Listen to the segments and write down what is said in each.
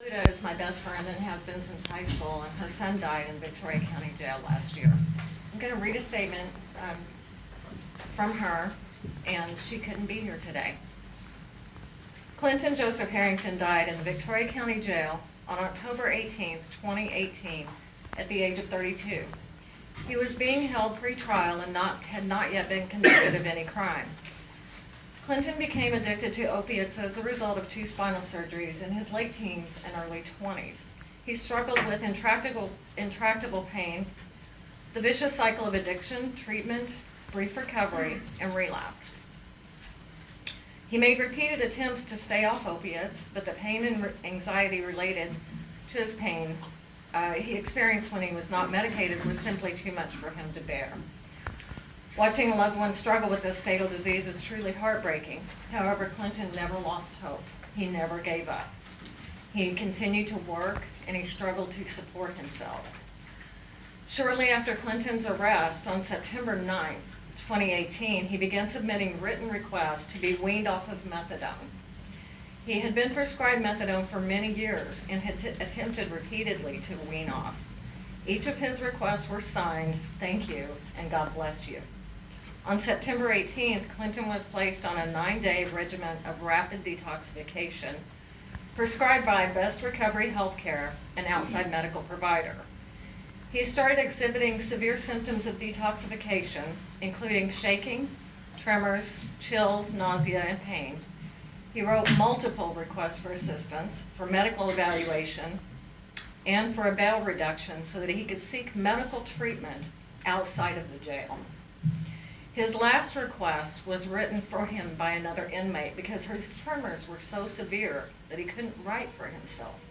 Luda is my best friend and has been since high school, and her son died in Victoria County Jail last year. I'm going to read a statement from her, and she couldn't be here today. Clinton Joseph Harrington died in the Victoria County Jail on October 18th, 2018, at the age of 32. He was being held pre-trial and had not yet been convicted of any crime. Clinton became addicted to opiates as a result of 2 spinal surgeries in his late teens and early 20s. He struggled with intractable pain, the vicious cycle of addiction, treatment, brief recovery, and relapse. He made repeated attempts to stay off opiates, but the pain and anxiety related to his pain he experienced when he was not medicated was simply too much for him to bear. Watching a loved one struggle with this fatal disease is truly heartbreaking. However, Clinton never lost hope. He never gave up. He continued to work, and he struggled to support himself. Shortly after Clinton's arrest on September 9th, 2018, he began submitting written requests to be weaned off of methadone. He had been prescribed methadone for many years and had attempted repeatedly to wean off. Each of his requests were signed, "Thank you," and "God bless you." On September 18th, Clinton was placed on a 9-day regimen of rapid detoxification prescribed by Best Recovery Healthcare, an outside medical provider. He started exhibiting severe symptoms of detoxification, including shaking, tremors, chills, nausea, and pain. He wrote multiple requests for assistance, for medical evaluation, and for a bail reduction so that he could seek medical treatment outside of the jail. His last request was written for him by another inmate because his tremors were so severe that he couldn't write for himself.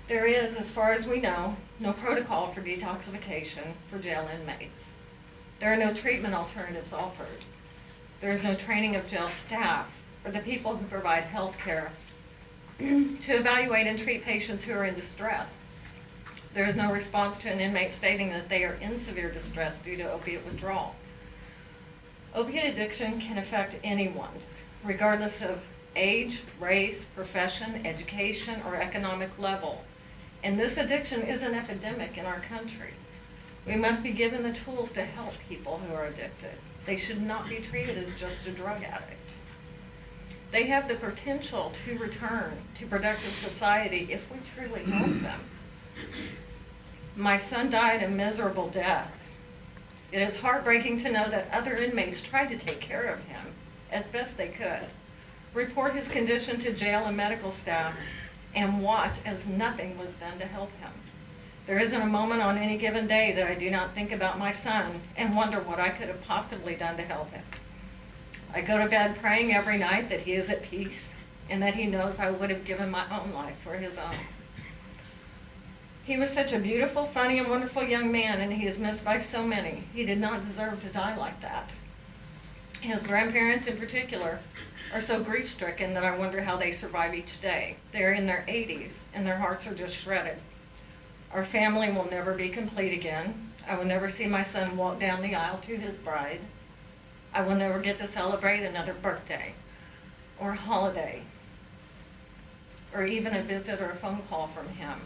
There is, as far as we know, no protocol for detoxification for jail inmates. There are no treatment alternatives offered. There is no training of jail staff or the people who provide health care to evaluate and treat patients who are in distress. There is no response to an inmate stating that they are in severe distress due to opiate withdrawal. Opiate addiction can affect anyone, regardless of age, race, profession, education, or economic level. And this addiction is an epidemic in our country. We must be given the tools to help people who are addicted. They should not be treated as just a drug addict. They have the potential to return to productive society if we truly help them. My son died a miserable death. It is heartbreaking to know that other inmates tried to take care of him as best they could, report his condition to jail and medical staff, and watch as nothing was done to help him. There isn't a moment on any given day that I do not think about my son and wonder what I could have possibly done to help him. I go to bed praying every night that he is at peace and that he knows I would have given my own life for his own. He was such a beautiful, funny, and wonderful young man, and he is missed by so many. He did not deserve to die like that. His grandparents, in particular, are so grief-stricken that I wonder how they survive each day. They are in their 80s, and their hearts are just shredded. Our family will never be complete again. I will never see my son walk down the aisle to his bride. I will never get to celebrate another birthday or holiday or even a visit or a phone call from him.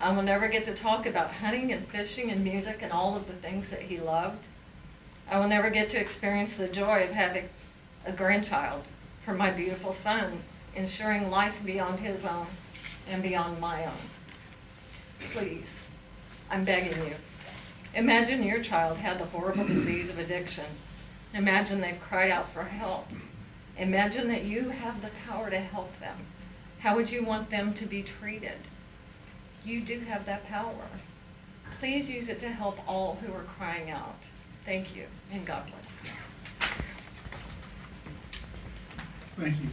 I will never get to talk about hunting and fishing and music and all of the things that he loved. I will never get to experience the joy of having a grandchild for my beautiful son, ensuring life beyond his own and beyond my own. Please, I'm begging you. Imagine your child had the horrible disease of addiction. Imagine they've cried out for help. Imagine that you have the power to help them. How would you want them to be treated? You do have that power. Please use it to help all who are crying out. Thank you, and God bless you. Thank you.